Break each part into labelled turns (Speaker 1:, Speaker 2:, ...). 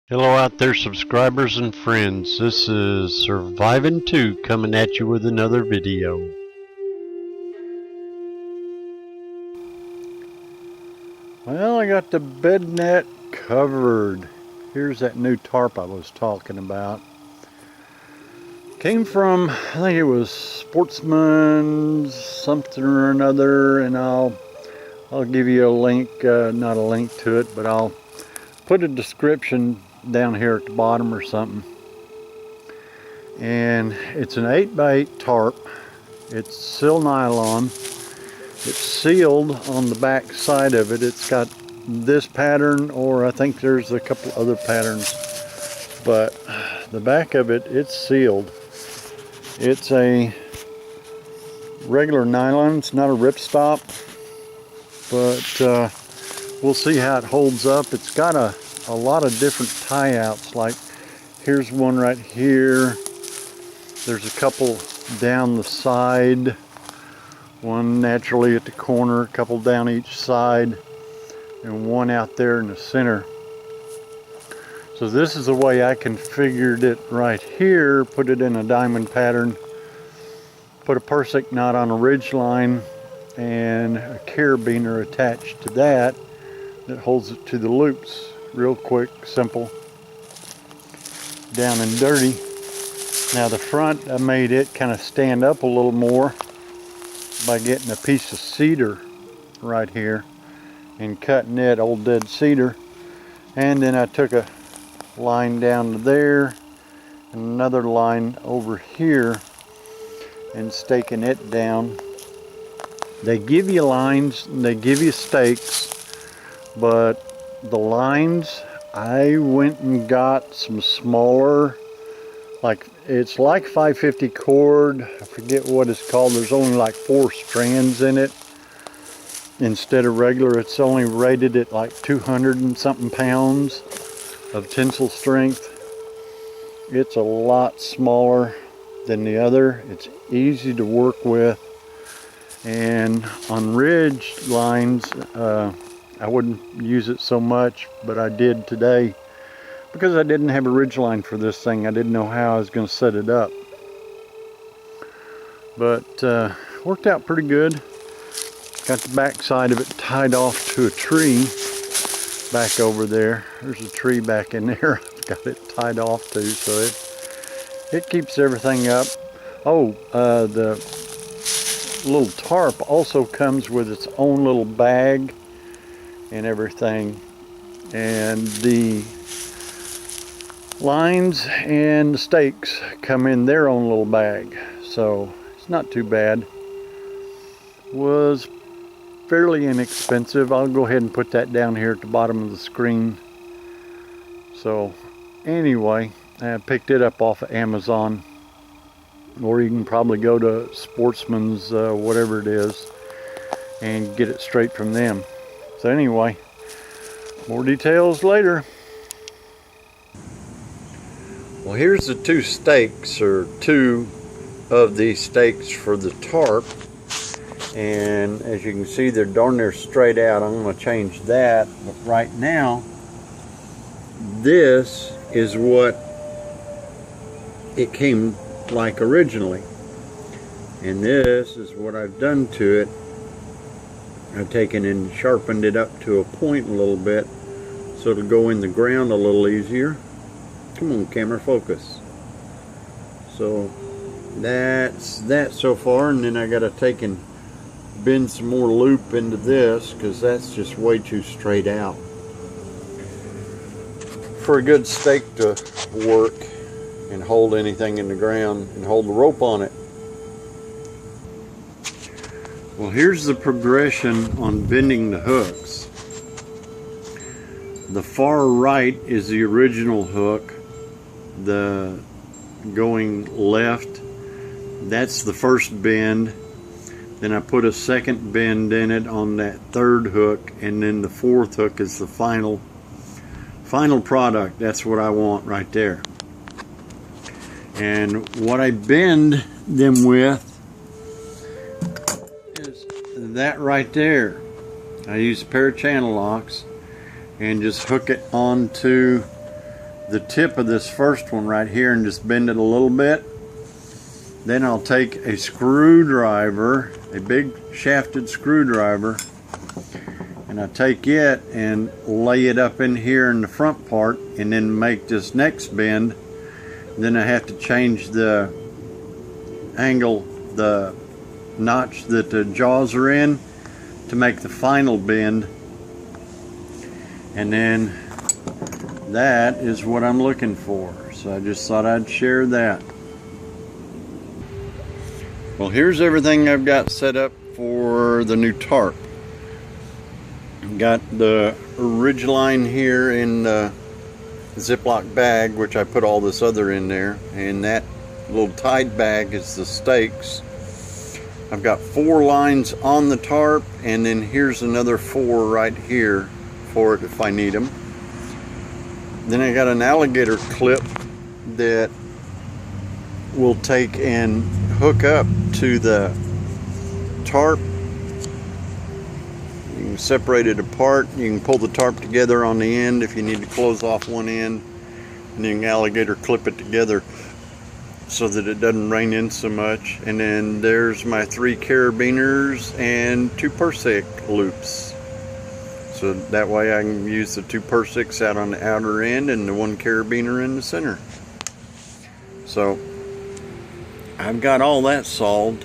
Speaker 1: Hello out there, subscribers and friends. This is Surviving 2 coming at you with another video. Well, I got the bed net covered. Here's that new tarp I was talking about. Came from, I think it was Sportsman's something or another, and I'll give you a link, not a link to it, but I'll put a description down here at the bottom or something. And it's an 8x8 tarp. It's sil nylon. It's sealed on the back side of it. It's got this pattern, or I think there's a couple other patterns, but the back of it, it's sealed. It's a regular nylon. It's not a ripstop, but we'll see how it holds up. It's got a lot of different tie outs, like here's one right here. There's a couple down the side, one naturally at the corner, a couple down each side, and one out there in the center. So this is the way I configured it right here. Put it in a diamond pattern, put a Persik knot on a ridge line, and a carabiner attached to that holds it to the loops. Real quick, simple, down and dirty. Now the front, I made it kind of stand up a little more by getting a piece of cedar right here and cutting it, old dead cedar. And then I took a line down to there and another line over here and staking it down. They give you lines and they give you stakes, but the lines, I went and got some smaller, like it's like 550 cord, I forget what it's called. There's only like 4 strands in it instead of regular. It's only rated at like 200 and something pounds of tensile strength. It's a lot smaller than the other. It's easy to work with, and on ridge lines I wouldn't use it so much, but I did today because I didn't have a ridge line for this thing. I didn't know how I was going to set it up, but worked out pretty good. Got the back side of it tied off to a tree back over there. There's a tree back in there I've got it tied off to, so it keeps everything up. Oh, the little tarp also comes with its own little bag and everything, and the lines and the stakes come in their own little bag, so it's not too bad. Was fairly inexpensive. I'll go ahead and put that down here at the bottom of the screen. So anyway, I picked it up off of Amazon, or you can probably go to Sportsman's, whatever it is, and get it straight from them. So anyway, more details later. Well, here's the 2 stakes, or 2 of these stakes for the tarp, and as you can see, they're darn near straight out. I'm going to change that, but right now this is what it came like originally, and this is what I've done to it. I've taken and sharpened it up to a point a little bit so it'll go in the ground a little easier. Come on, camera, focus. So that's that so far, and then I got to take and bend some more loop into this because that's just way too straight out for a good stake to work and hold anything in the ground and hold the rope on it. Well, here's the progression on bending the hooks. The far right is the original hook. The going left, that's the first bend. Then I put a second bend in it on that 3rd hook, and then the 4th hook is the final product. That's what I want right there. And what I bend them with is that right there. I use a pair of channel locks and just hook it onto the tip of this first one right here and just bend it a little bit. Then I'll take a screwdriver, a big shafted screwdriver, and I take it and lay it up in here in the front part and then make this next bend. Then I have to change the angle, the notch that the jaws are in, to make the final bend. And then that is what I'm looking for. So I just thought I'd share that. Well, here's everything I've got set up for the new tarp. I've got the Ridgeline here in the Ziploc bag, which I put all this other in there, and that little tied bag is the stakes. I've got 4 lines on the tarp, and then here's another 4 right here for it if I need them. Then I got an alligator clip that will take and hook up to the tarp. You can separate it apart. You can pull the tarp together on the end if you need to close off one end, and then alligator clip it together so that it doesn't rain in so much. And then there's my 3 carabiners and 2 Persec loops. So that way I can use the 2 Persecs out on the outer end and the 1 carabiner in the center. So I've got all that solved.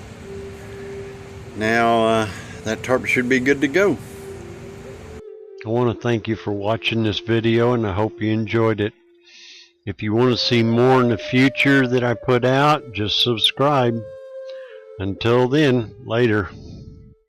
Speaker 1: Now that tarp should be good to go. I want to thank you for watching this video, and I hope you enjoyed it. If you want to see more in the future that I put out, just subscribe. Until then, later.